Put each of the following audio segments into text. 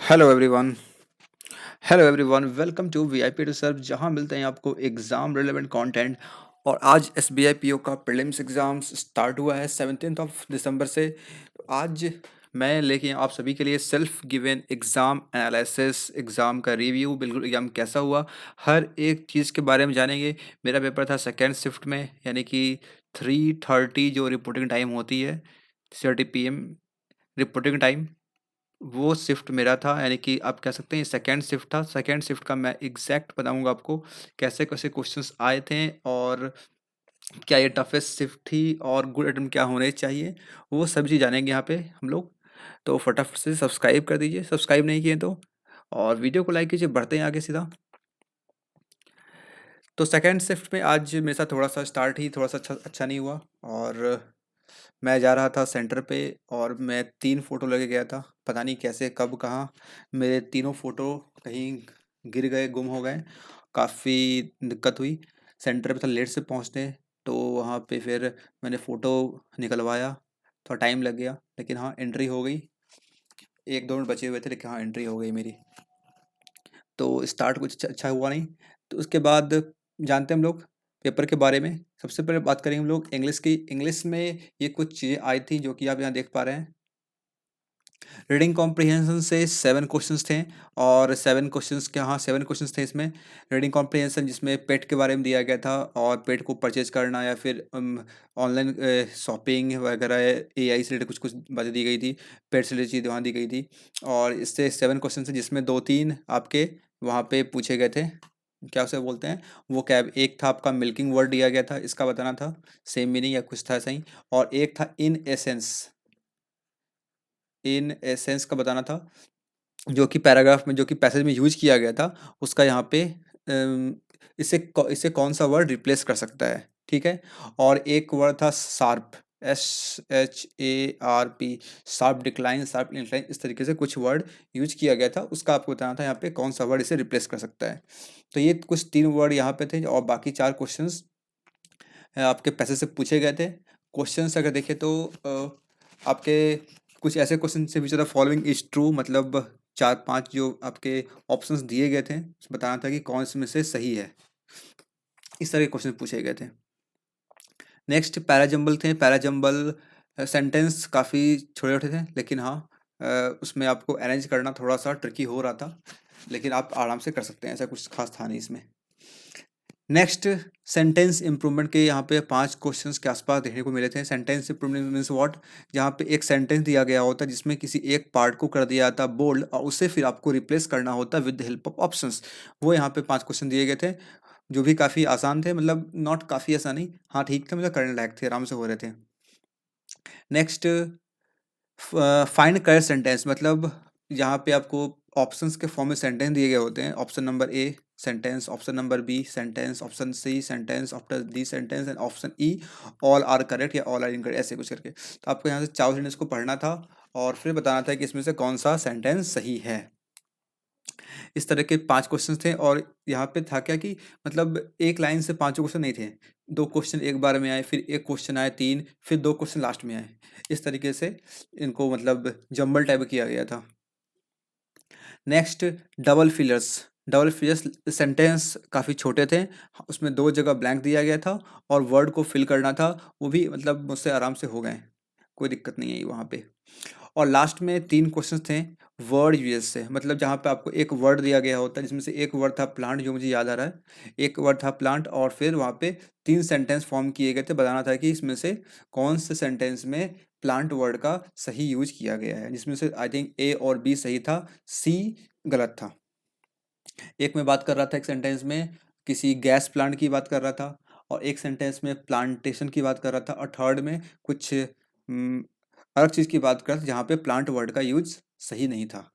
Hello everyone. Hello everyone, welcome to VIP to serve, जहां मिलते हैं आपको एग्जाम रिलेवेंट कंटेंट। और आज एसबीआई पीओ का प्रीलिम्स एग्जाम्स स्टार्ट हुआ है 17 ऑफ दिसंबर से। तो आज मैं लेके आया आप सभी के लिए self given exam analysis, exam का रिव्यू, बिल्कुल एग्ज़ाम कैसा हुआ, हर एक चीज़ के बारे में जानेंगे। मेरा पेपर था सेकेंड शिफ्ट में, यानी कि 3:30 जो रिपोर्टिंग टाइम होती है, 30 PM रिपोर्टिंग टाइम, वो शिफ्ट मेरा था। यानी कि आप कह सकते हैं सेकंड शिफ्ट था। सेकंड शिफ्ट का मैं एग्जैक्ट बताऊंगा आपको कैसे-कैसे क्वेश्चंस आए थे, और क्या ये टफेस्ट शिफ्ट थी, और गुड अटेम्प्ट क्या होने चाहिए, वो सब चीज़ जानेंगे यहाँ पे हम लोग। तो फटाफट से सब्सक्राइब कर दीजिए, सब्सक्राइब नहीं किए तो, और वीडियो को लाइक कीजिए। बढ़ते हैं आगे सीधा। तो सेकंड शिफ्ट में आज मेरे साथ थोड़ा सा स्टार्ट ही थोड़ा सा अच्छा अच्छा नहीं हुआ, और मैं जा रहा था सेंटर पे, और मैं 3 फ़ोटो लेके गया था। पता नहीं कैसे, कब, कहाँ मेरे तीनों फ़ोटो कहीं गिर गए, गुम हो गए। काफ़ी दिक्कत हुई। सेंटर पे था लेट से पहुँचने, तो वहाँ पे फिर मैंने फ़ोटो निकलवाया। थोड़ा टाइम लग गया, लेकिन हाँ एंट्री हो गई। 1-2 मिनट बचे हुए थे, लेकिन हाँ एंट्री हो गई मेरी। तो स्टार्ट कुछ अच्छा हुआ नहीं। तो उसके बाद जानते हैं हम लोग पेपर के बारे में। सबसे पहले बात करेंगे हम लोग इंग्लिश की। इंग्लिश में ये कुछ चीज़ें आई थी जो कि आप यहाँ देख पा रहे हैं। रीडिंग कॉम्प्रिहेंशन से 7 क्वेश्चंस थे, और 7 क्वेश्चंस के, हाँ 7 क्वेश्चंस थे इसमें। रीडिंग कॉम्प्रिहेंशन जिसमें पेट के बारे में दिया गया था, और पेट को परचेज करना या फिर ऑनलाइन शॉपिंग वगैरह, एआई से रिलेटेड कुछ कुछ बातें दी गई थी। पेट से रिलेटेड चीज़ें वहाँ दी गई थी। और इससे 7 क्वेश्चन थे, जिसमें 2-3 आपके वहाँ पे पूछे गए थे। क्या उसे बोलते हैं वो कैब। एक था आपका मिल्किंग वर्ड दिया गया था, इसका बताना था, सेम मीनिंग या कुछ था सही। और एक था इन एसेंस, इन एसेंस का बताना था, जो कि पैराग्राफ में, जो कि पैसेज में यूज किया गया था, उसका यहाँ पे इसे कौन सा वर्ड रिप्लेस कर सकता है, ठीक है। और एक वर्ड था sharp, SHARP, sharp decline, sharp incline, इस तरीके से कुछ वर्ड यूज किया गया था। उसका आपको बताना था यहाँ पे कौन सा वर्ड इसे रिप्लेस कर सकता है। तो ये कुछ 3 वर्ड यहाँ पे थे, और बाकी 4 क्वेश्चंस आपके पैसे से पूछे गए थे। क्वेश्चंस अगर देखें तो आपके कुछ ऐसे क्वेश्चन से which are the following is true, मतलब 4-5 जो आपके ऑप्शंस दिए गए थे, बताना था कि कौन से में से सही है। इस तरह के क्वेश्चन पूछे गए थे। नेक्स्ट पैराजंबल थे। पैराजंबल सेंटेंस काफ़ी छोटे-छोटे थे, लेकिन हाँ उसमें आपको अरेंज करना थोड़ा सा ट्रिकी हो रहा था, लेकिन आप आराम से कर सकते हैं, ऐसा कुछ खास था नहीं इसमें। नेक्स्ट सेंटेंस इम्प्रूवमेंट के यहाँ पे 5 क्वेश्चंस के आसपास देखने को मिले थे। सेंटेंस इम्प्रूवमेंट मीन्स व्हाट, जहाँ पे एक सेंटेंस दिया गया होता है जिसमें किसी एक पार्ट को कर दिया जाता बोल्ड, और उसे फिर आपको रिप्लेस करना होता with the help of options. वो यहाँ पे 5 क्वेश्चन दिए गए थे, जो भी काफ़ी आसान थे, मतलब नॉट काफ़ी आसान नहीं, हाँ ठीक थे, मतलब करने लायक थे, आराम से हो रहे थे। नेक्स्ट फाइंड करेक्ट सेंटेंस, मतलब यहाँ पे आपको ऑप्शंस के फॉर्म में सेंटेंस दिए गए होते हैं। Option number A sentence, option number B sentence, option C sentence, option D sentence, and option E all are correct या ऑल आर इनकरेक्ट, ऐसे कुछ करके। तो आपको यहाँ से 4 सेंटेंस को पढ़ना था, और फिर बताना था कि इसमें से कौन सा सेंटेंस सही है। इस तरह के 5 क्वेश्चन थे, और यहाँ पे था क्या कि मतलब एक लाइन से पाँचों क्वेश्चन नहीं थे। 2 क्वेश्चन एक बार में आए, फिर 1 क्वेश्चन आए 3, फिर 2 क्वेश्चन लास्ट में आए। इस तरीके से इनको मतलब जंबल टाइप किया गया था। Next double fillers. Double fillers sentence काफ़ी छोटे थे, उसमें 2 जगह ब्लैंक दिया गया था, और वर्ड को फिल करना था। वो भी मतलब मुझसे आराम से हो गए, कोई दिक्कत नहीं आई वहाँ पे। और लास्ट में 3 क्वेश्चन थे वर्ड यूजेस से, मतलब जहाँ पे आपको एक वर्ड दिया गया होता है, जिसमें से एक वर्ड था प्लांट, जो मुझे याद आ रहा है। एक वर्ड था प्लांट, और फिर वहाँ पे 3 सेंटेंस फॉर्म किए गए थे। बताना था कि इसमें से कौन से सेंटेंस में प्लांट वर्ड का सही यूज किया गया है, जिसमें से आई थिंक ए और बी सही था, सी गलत था। एक में बात कर रहा था, एक सेंटेंस में किसी गैस प्लांट की बात कर रहा था, और एक सेंटेंस में प्लांटेशन की बात कर रहा था, और थर्ड में कुछ अलग चीज़ की बात कर रहा था, जहाँ पे प्लांट वर्ड का यूज सही नहीं था।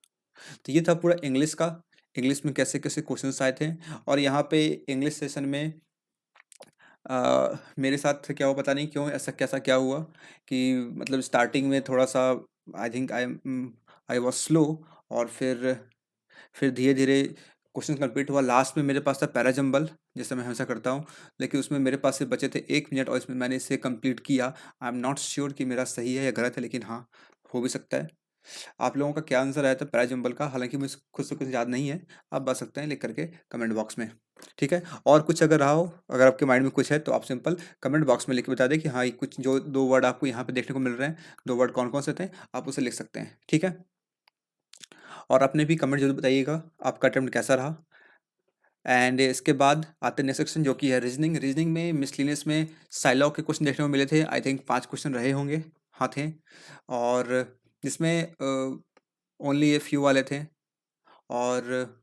तो ये था पूरा इंग्लिश का। इंग्लिश में कैसे कैसे क्वेश्चंस आए थे। और यहाँ पे इंग्लिश सेशन में मेरे साथ क्या हुआ, पता नहीं क्यों ऐसा कैसा क्या हुआ, कि मतलब स्टार्टिंग में थोड़ा सा I think I was slow, और फिर धीरे-धीरे क्वेश्चन कंप्लीट हुआ। लास्ट में मेरे पास था पैराजंबल, जैसे मैं हमेशा करता हूँ, लेकिन उसमें मेरे पास सिर्फ बचे थे 1 मिनट, और इसमें मैंने इसे कंप्लीट किया। आई एम नॉट श्योर कि मेरा सही है या गलत है, लेकिन हाँ, हो भी सकता है। आप लोगों का क्या आंसर आया था पैराजंबल का, हालांकि मुझे खुद से कुछ याद नहीं है, आप बता सकते हैं लिख करके कमेंट बॉक्स में। ठीक है, और कुछ अगर रहा हो, अगर आपके माइंड में कुछ है तो आप सिंपल कमेंट बॉक्स में लिख के बता दें कि हाँ, ये कुछ जो 2 वर्ड आपको यहाँ पे देखने को मिल रहे हैं, 2 वर्ड कौन कौन से थे, आप उसे लिख सकते हैं। ठीक है, और आपने भी कमेंट जरूर बताइएगा आपका अटेम्प्ट कैसा रहा। एंड इसके बाद आते हैं नेक्स्ट सेक्शन जो कि है रीजनिंग। रीजनिंग में मिसलिनियस में साइलॉग के क्वेश्चन देखने को मिले थे, आई थिंक 5 क्वेश्चन रहे होंगे, हाँ थे, और जिसमें ओनली ए फ्यू वाले थे, और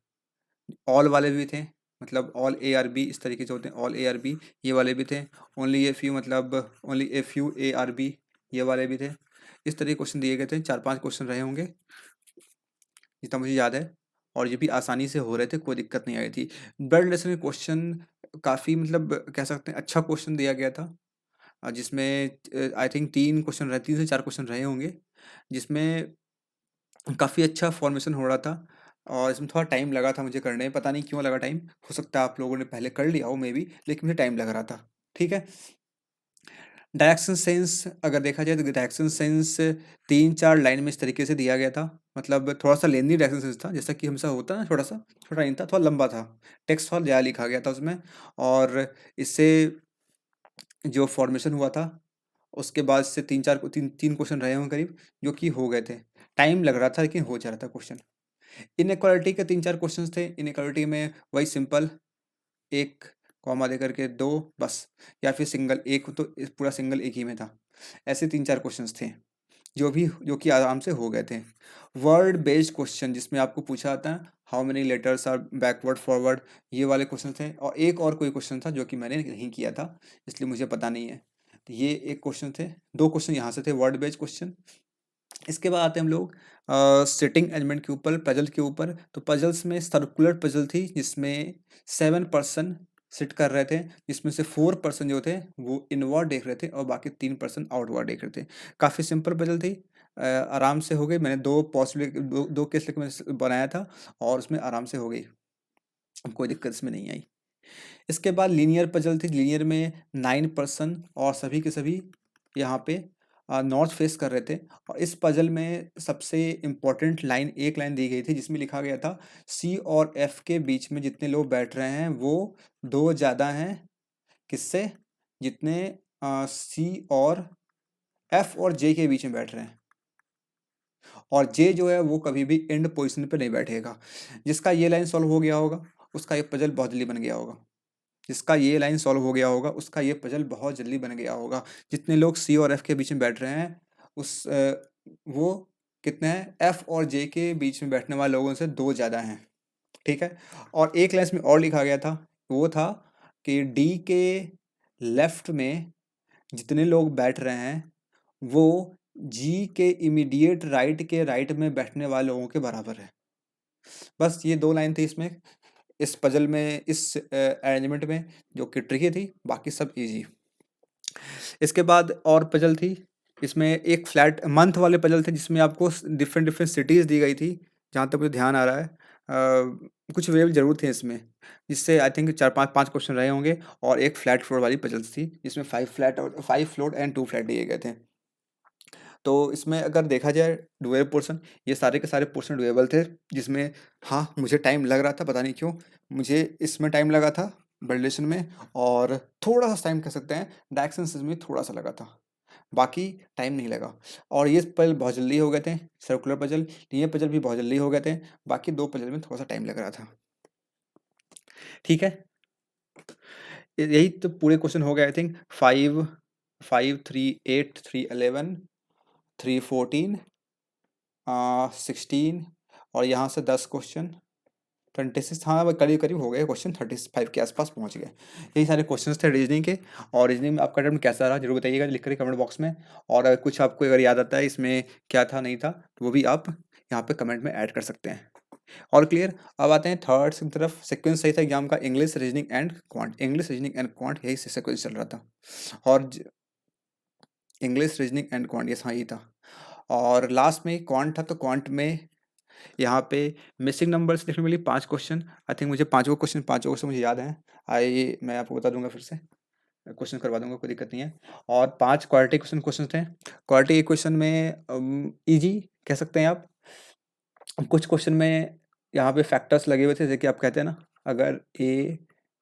ऑल वाले भी थे, मतलब ऑल ए आर बी इस तरीके से होते हैं, ऑल ए आर बी ये वाले भी थे, ओनली ए फ्यू मतलब only a few A R B ये वाले भी थे। इस तरह के क्वेश्चन दिए गए थे, 4-5 क्वेश्चन रहे होंगे जितना मुझे याद है, और ये भी आसानी से हो रहे थे, कोई दिक्कत नहीं आई थी। ब्लड रिलेशन के क्वेश्चन काफ़ी मतलब कह सकते हैं अच्छा क्वेश्चन दिया गया था, जिसमें आई थिंक 3 से 4 क्वेश्चन रहे होंगे, जिसमें काफ़ी अच्छा फॉर्मेशन हो रहा था, और इसमें थोड़ा टाइम लगा था मुझे करने में, पता नहीं क्यों लगा टाइम, हो सकता है आप लोगों ने पहले कर लिया हो मे बी, लेकिन मुझे टाइम लग रहा था। ठीक है, डायरेक्शन सेंस अगर देखा जाए तो डायरेक्शन सेंस 3-4 लाइन में इस तरीके से दिया गया था, मतलब थोड़ा सा लेंदी डायरेक्शन सेंस था, जैसा कि हमेशा होता है ना, थोड़ा सा छोटा नहीं था, थोड़ा लंबा था, टेक्स्ट थोड़ा ज़्यादा लिखा गया था उसमें, और इससे जो फॉर्मेशन हुआ था उसके बाद से 3 क्वेश्चन रहे होंगे करीब, जो कि हो गए थे। टाइम लग रहा था लेकिन हो जा रहा था क्वेश्चन। इनइक्वालिटी के 3-4 क्वेश्चंस थे। इनइक्वालिटी में वही सिंपल 1 कॉमा देकर के 2 बस, या फिर सिंगल 1 तो पूरा सिंगल एक ही में था। ऐसे 3-4 क्वेश्चंस थे जो कि आराम से हो गए थे। वर्ड बेस्ड क्वेश्चन जिसमें आपको पूछा था how many letters are backward forward, ये वाले क्वेश्चन थे, और एक और कोई क्वेश्चन था जो कि मैंने नहीं किया था, इसलिए मुझे पता नहीं है। तो ये एक क्वेश्चन थे, 2 क्वेश्चन यहाँ से थे वर्ड बेस्ड क्वेश्चन। इसके बाद आते हैं हम लोग सिटिंग एलिमेंट के ऊपर, पजल के ऊपर। तो पजल्स में सर्कुलर पजल थी जिसमें 7 पर्सन सिट कर रहे थे, जिसमें से 4 पर्सन जो थे वो इनवर्ड देख रहे थे और बाकी 3 पर्सन आउटवर्ड देख रहे थे। काफ़ी सिंपल पजल थी, आराम से हो गई। मैंने 2 केस लेकर मैंने बनाया था और उसमें आराम से हो गई, कोई दिक्कत इसमें नहीं आई। इसके बाद लीनियर पजल थी, लीनियर में 9 पर्सन और सभी के सभी यहाँ पे नॉर्थ फेस कर रहे थे, और इस पजल में सबसे इम्पोर्टेंट लाइन एक लाइन दी गई थी जिसमें लिखा गया था सी और एफ के बीच में जितने लोग बैठ रहे हैं वो 2 ज़्यादा हैं, किससे, जितने सी और एफ और जे के बीच में बैठ रहे हैं, और जे जो है वो कभी भी एंड पोजिशन पे नहीं बैठेगा। जिसका ये लाइन सॉल्व हो गया होगा उसका ये पजल बहुत जल्दी बन गया होगा, जिसका ये लाइन सॉल्व हो गया होगा उसका ये पजल बहुत जल्दी बन गया होगा। जितने लोग सी और एफ के बीच में बैठ रहे हैं वो कितने हैं, एफ और जे के बीच में बैठने वाले लोगों से 2 ज़्यादा हैं। ठीक है, और एक लाइन में और लिखा गया था, वो था कि डी के लेफ्ट में जितने लोग बैठ रहे हैं वो जी के इमीडिएट राइट के राइट में बैठने वाले लोगों के बराबर है। बस ये 2 लाइन थी इसमें, इस पजल में, इस अरेंजमेंट में, जो कि ट्रिकी थी, बाकी सब इजी। इसके बाद और पजल थी, इसमें एक फ्लैट मंथ वाले पजल थे जिसमें आपको डिफरेंट डिफरेंट सिटीज़ दी गई थी, जहाँ तक मुझे ध्यान आ रहा है। कुछ वेरिएबल जरूर थे इसमें, जिससे आई थिंक 4-5 क्वेश्चन रहे होंगे, और एक फ्लैट फ्लोर वाली पजल्स थी जिसमें 5 फ्लोट एंड 2 फ्लैट दिए गए थे। तो इसमें अगर देखा जाए डुएबल पोर्शन, ये सारे के सारे पोर्शन डुएबल थे, जिसमें हाँ मुझे टाइम लग रहा था, पता नहीं क्यों मुझे इसमें टाइम लगा था वैलिडेशन में, और थोड़ा सा टाइम कह सकते हैं डायरेक्शन में थोड़ा सा लगा था, बाकी टाइम नहीं लगा। और ये पजल बहुत जल्दी हो गए थे, सर्कुलर पजल, ये पजल भी बहुत जल्दी हो गए थे, बाकी 2 पजल में थोड़ा सा टाइम लग रहा था। ठीक है, यही तो पूरे क्वेश्चन हो गए, आई थिंक 5 5 3 8 3 11 3 14 16, और यहाँ से 10 क्वेश्चन 26, हाँ वो करीब करीब हो गए क्वेश्चन, 35 के आसपास पहुँच गए। यही सारे क्वेश्चंस थे रीजनिंग के। और रीजनिंग में आपका अटेम्प्ट कैसा रहा जरूर बताइएगा लिख कर कमेंट बॉक्स में, और अगर कुछ आपको अगर याद आता है इसमें क्या था नहीं था तो वो भी आप यहाँ पे कमेंट में ऐड कर सकते हैं। और क्लियर, अब आते हैं थर्ड की तरफ। सिक्वेंस सही था एग्जाम का, English reasoning and quant, English reasoning and quant, यही सिक्वेंस चल रहा था, और इंग्लिश रीजनिंग एंड क्वांट ये सही था। और लास्ट में क्वांट था, तो क्वांट में यहाँ पे मिसिंग नंबर्स देखने को मिली 5 क्वेश्चन, आई थिंक मुझे पाँचों क्वेश्चन मुझे याद हैं। मैं आपको बता दूंगा, फिर से क्वेश्चन करवा दूंगा, कोई दिक्कत नहीं है। और 5 क्वालिटी क्वेश्चन थे। क्वालिटी क्वेश्चन में इजी कह सकते हैं आप। कुछ क्वेश्चन में यहाँ पे फैक्टर्स लगे हुए थे, जैसे कि आप कहते हैं ना, अगर A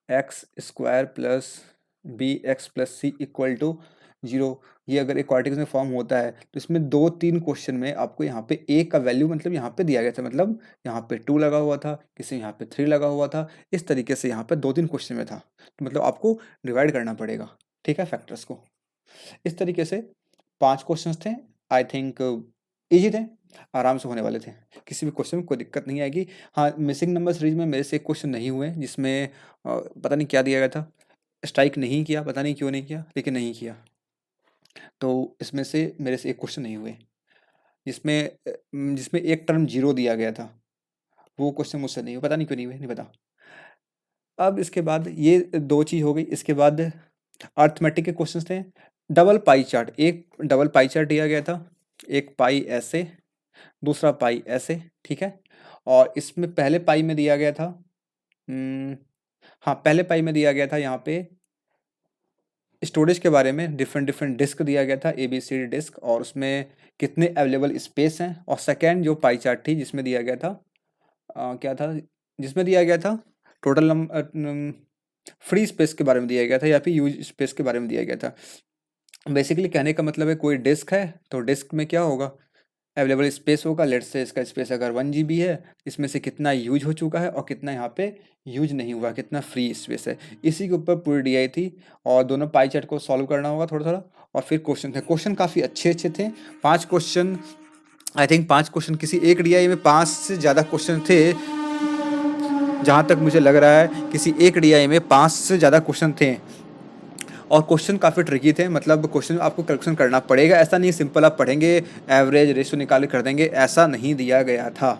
X square plus B X plus C equal to 0, ये अगर एक क्वाड्रेटिक में फॉर्म होता है तो इसमें 2-3 क्वेश्चन में आपको यहाँ पे ए का वैल्यू मतलब यहाँ पे दिया गया था, मतलब यहाँ पे 2 लगा हुआ था, किसी में यहाँ पे 3 लगा हुआ था, इस तरीके से यहाँ पे 2-3 क्वेश्चन में था, तो मतलब आपको डिवाइड करना पड़ेगा, ठीक है, फैक्टर्स को। इस तरीके से 5 क्वेश्चंस थे, आई थिंक ईजी थे, आराम से होने वाले थे, किसी भी क्वेश्चन में कोई दिक्कत नहीं आएगी। हाँ, मिसिंग नंबर सीरीज में मेरे से एक क्वेश्चन नहीं हुए जिसमें पता नहीं क्या दिया गया था, स्ट्राइक नहीं किया, पता नहीं क्यों नहीं किया, लेकिन नहीं किया, तो इसमें से मेरे से एक क्वेश्चन नहीं हुए जिसमें एक टर्म 0 दिया गया था, वो क्वेश्चन मुझसे नहीं हुआ, पता नहीं क्यों नहीं हुए, नहीं पता। अब इसके बाद ये 2 चीज़ हो गई, इसके बाद अर्थमेटिक के क्वेश्चंस थे। डबल पाई चार्ट, एक डबल पाई चार्ट दिया गया था, एक पाई ऐसे, दूसरा पाई ऐसे, ठीक है, और इसमें पहले पाई में दिया गया था, हाँ, पहले पाई में दिया गया था यहाँ पे स्टोरेज के बारे में, डिफरेंट डिफरेंट डिस्क दिया गया था, ABCD डिस्क, और उसमें कितने अवेलेबल स्पेस हैं, और सेकेंड जो पाई चार्ट थी जिसमें दिया गया था क्या था, जिसमें दिया गया था टोटल फ्री स्पेस के बारे में दिया गया था, या फिर यूज स्पेस के बारे में दिया गया था। बेसिकली कहने का मतलब है, कोई डिस्क है तो डिस्क में क्या होगा, अवेलेबल स्पेस होगा, लेट्स से इसका स्पेस अगर 1 GB है, इसमें से कितना यूज हो चुका है और कितना यहाँ पे यूज नहीं हुआ, कितना फ्री स्पेस है, इसी के ऊपर पूरी DI थी, और दोनों पाई चार्ट को सॉल्व करना होगा थोड़ा थोड़ा, और फिर क्वेश्चन थे, क्वेश्चन काफ़ी अच्छे अच्छे थे, 5 क्वेश्चन, आई थिंक 5 क्वेश्चन, किसी एक DI में 5 से ज़्यादा क्वेश्चन थे, जहाँ तक मुझे लग रहा है किसी एक DI में 5 से ज़्यादा क्वेश्चन थे, और क्वेश्चन काफ़ी ट्रिकी थे, मतलब क्वेश्चन आपको कैलकुलेशन करना पड़ेगा, ऐसा नहीं सिंपल आप पढ़ेंगे एवरेज रेशियो निकाल कर देंगे, ऐसा नहीं दिया गया था,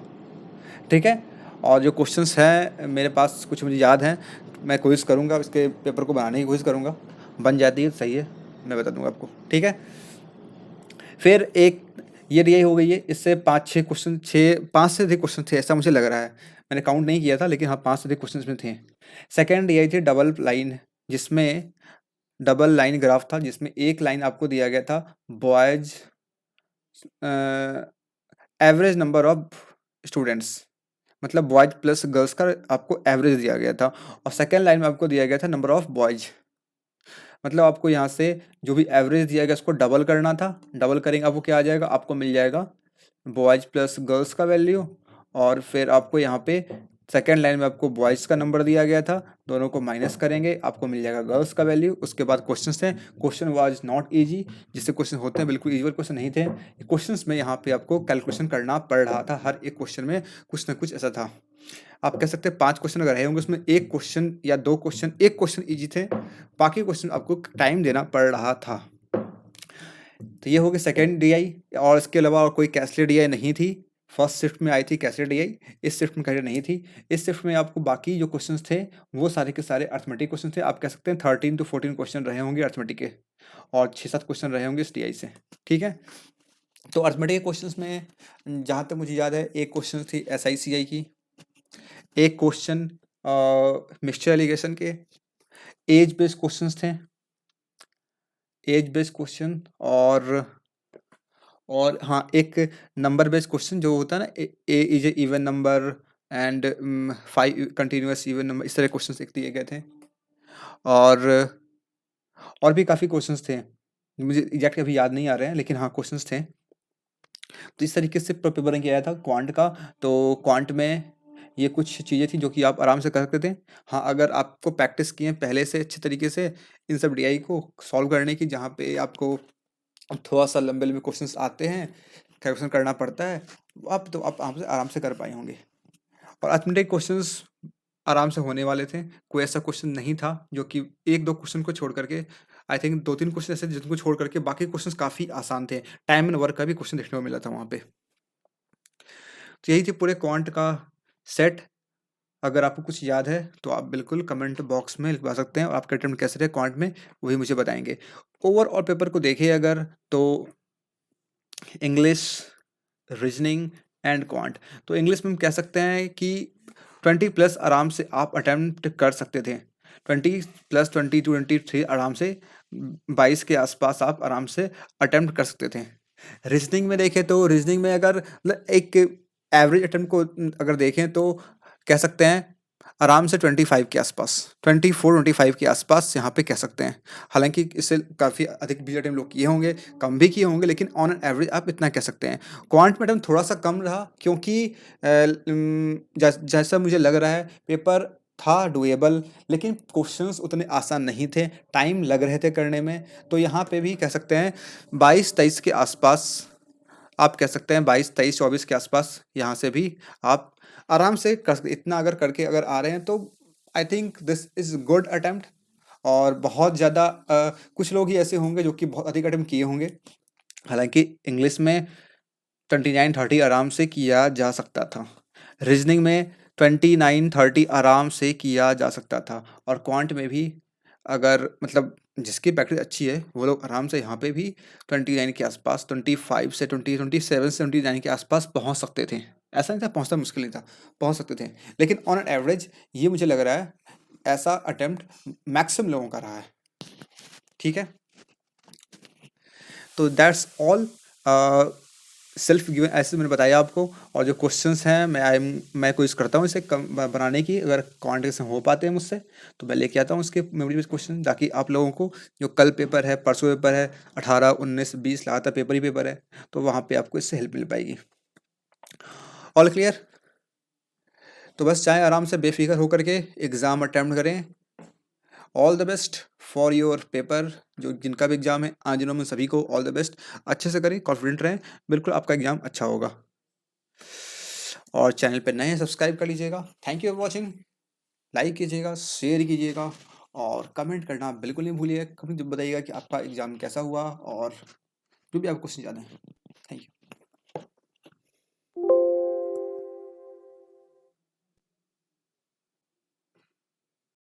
ठीक है। और जो क्वेश्चंस हैं मेरे पास कुछ मुझे याद हैं, मैं कोशिश करूँगा इसके पेपर को बनाने की कोशिश करूँगा, बन जाती है सही है, मैं बता दूँगा आपको, ठीक है। फिर एक ये DI हो गई है, इससे 5-6 क्वेश्चन, 5 से अधिक क्वेश्चन थे ऐसा मुझे लग रहा है, मैंने काउंट नहीं किया था, लेकिन हाँ 5 से अधिक क्वेश्चन इसमें थे। सेकेंड DI थी डबल लाइन, जिसमें डबल लाइन ग्राफ था, जिसमें एक लाइन आपको दिया गया था boys average number of students, मतलब बॉयज प्लस गर्ल्स का आपको एवरेज दिया गया था, और सेकेंड लाइन में आपको दिया गया था नंबर ऑफ बॉयज, मतलब आपको यहाँ से जो भी एवरेज दिया गया उसको डबल करना था, डबल करेंगे आपको क्या आ जाएगा, आपको मिल जाएगा बॉयज प्लस गर्ल्स का वैल्यू, और फिर आपको यहाँ पे सेकेंड लाइन में आपको बॉयज़ का नंबर दिया गया था, दोनों को माइनस करेंगे आपको मिल जाएगा गर्ल्स का वैल्यू। उसके बाद क्वेश्चंस थे, क्वेश्चन वाज नॉट इजी, जिससे क्वेश्चन होते हैं बिल्कुल इजी क्वेश्चन नहीं थे, क्वेश्चंस में यहाँ पे आपको कैलकुलेशन करना पड़ रहा था, हर एक क्वेश्चन में कुछ ना कुछ ऐसा था। आप कह सकते हैं 5 क्वेश्चन अगर रहे होंगे उसमें एक क्वेश्चन या 2 क्वेश्चन, एक क्वेश्चन ईजी थे, बाकी क्वेश्चन आपको टाइम देना पड़ रहा था। तो ये हो गया सेकेंड DI, और इसके अलावा और कोई कैसलेट DI नहीं थी। फर्स्ट शिफ्ट में आई थी कैसलेट DI, इस शिफ्ट में कैसलेट नहीं थी। इस शिफ्ट में आपको बाकी जो क्वेश्चंस थे वो सारे के सारे अर्थमेटिक क्वेश्चन थे। आप कह सकते हैं 13 to 14 क्वेश्चन रहे होंगे अर्थमेटिक के, और 6-7 क्वेश्चन रहे होंगे इस DI से, ठीक है। तो अर्थमेटिक के क्वेश्चंस में जहाँ तक मुझे याद है, एक क्वेश्चन थी SICI की, एक क्वेश्चन मिक्सचर एलिगेशन के, एज बेस्ड क्वेश्चंस थे, एज बेस्ड क्वेश्चन, और हाँ, एक नंबर बेस्ड क्वेश्चन जो होता है ना, A is a even number and 5 continuous even number, इस तरह क्वेश्चंस एक दिए गए थे, और और भी काफ़ी क्वेश्चंस थे, मुझे एग्जैक्ट अभी याद नहीं आ रहे हैं, लेकिन हाँ क्वेश्चंस थे। तो इस तरीके से पेपर बन के आया था क्वांट का। तो क्वांट में ये कुछ चीज़ें थी जो कि आप आराम से कर सकते थे। हाँ, अगर आपको प्रैक्टिस किए पहले से अच्छे तरीके से इन सब DI को सॉल्व करने की, जहाँ पे आपको थोड़ा-सा लंबे-लंबे क्वेश्चंस आते हैं, कैलकुलेशन करना पड़ता है, आप आराम से कर पाए होंगे। और अर्थमेटिक क्वेश्चंस आराम से होने वाले थे, कोई ऐसा क्वेश्चन नहीं था जो कि 1-2 क्वेश्चन को छोड़ करके, आई थिंक 2-3 क्वेश्चन ऐसे जिनको छोड़ करके बाकी क्वेश्चंस काफ़ी आसान थे। टाइम एंड वर्क का भी क्वेश्चन देखने को मिला था वहाँ पे। तो यही थी पूरे क्वांट का सेट। अगर आपको कुछ याद है तो आप बिल्कुल कमेंट बॉक्स में लिखवा सकते हैं, और आपका अटेम्प्ट कैसे रहे क्वांट में वही मुझे बताएँगे। ओवरऑल पेपर को देखें अगर, तो इंग्लिश, रीजनिंग एंड क्वांट, तो इंग्लिश में हम कह सकते हैं कि 20+ आराम से आप अटेम्प्ट कर सकते थे। 20+, 20 to 23 आराम से 22 के आसपास आप आराम से अटेम्प्ट कर सकते थे। रीजनिंग में देखें तो रीजनिंग में अगर मतलब एक एवरेज अटेम्प्ट को अगर देखें तो कह सकते हैं आराम से 25 के आसपास, 24-25 के आसपास यहाँ पे कह सकते हैं। हालांकि इससे काफ़ी अधिक भी अटेम्प्ट लोग किए होंगे, कम भी किए होंगे, लेकिन ऑन एन एवरेज आप इतना कह सकते हैं। क्वांट में अटेम्प्ट थोड़ा सा कम रहा क्योंकि जैसा मुझे लग रहा है पेपर था डुएबल, लेकिन क्वेश्चंस उतने आसान नहीं थे, टाइम लग रहे थे करने में। तो यहाँ पे भी कह सकते हैं 22-23 के आसपास आप कह सकते हैं, 22-23-24 के आसपास यहाँ से भी आप आराम से कर सकते, इतना अगर करके अगर आ रहे हैं तो I think this is good attempt. और बहुत ज़्यादा कुछ लोग ही ऐसे होंगे जो कि बहुत अधिक अटेम्प्ट किए होंगे। हालांकि इंग्लिश में 29-30 आराम से किया जा सकता था, रीजनिंग में 29-30 आराम से किया जा सकता था, और क्वांट में भी अगर मतलब जिसकी प्रैक्टिस अच्छी है वो लोग आराम से यहाँ पे भी 29 के आसपास, 25 से 27 से 29 के आसपास पहुँच सकते थे। ऐसा नहीं था पहुँचना मुश्किल नहीं था, पहुँच सकते थे। लेकिन ऑन एन एवरेज ये मुझे लग रहा है ऐसा अटेम्प्ट मैक्सिमम लोगों का रहा है। ठीक है, तो दैट्स ऑल सेल्फ गिवन ऐसे मैंने बताया आपको। और जो क्वेश्चंस हैं मैं कोशिश करता हूँ इसे कम बनाने की, अगर क्वांटिफिकेशन हो पाते हैं मुझसे तो मैं लेके आता हूँ उसके मेमोरी बेस्ड क्वेश्चन, ताकि आप लोगों को जो कल पेपर है, परसों पेपर है, 18, 19, 20 लगातार पेपर ही पेपर है, तो वहाँ पे आपको इससे हेल्प मिल पाएगी। All clear? तो बस चाहे आराम से बेफिक्र होकर के एग्ज़ाम अटैम्प्ट करें। All the best for your paper, जो जिनका भी एग्जाम है आज दिनों में सभी को ऑल द बेस्ट। अच्छे से करें, कॉन्फिडेंट रहें, बिल्कुल आपका एग्जाम अच्छा होगा। और चैनल पे नए हैं सब्सक्राइब कर लीजिएगा। Thank you for watching. Like कीजिएगा, शेयर कीजिएगा, और कमेंट करना बिल्कुल नहीं भूलिए। कमेंट बताइएगा कि आपका एग्जाम कैसा हुआ, और जो भी आपको क्वेश्चन जाना है। Thank you.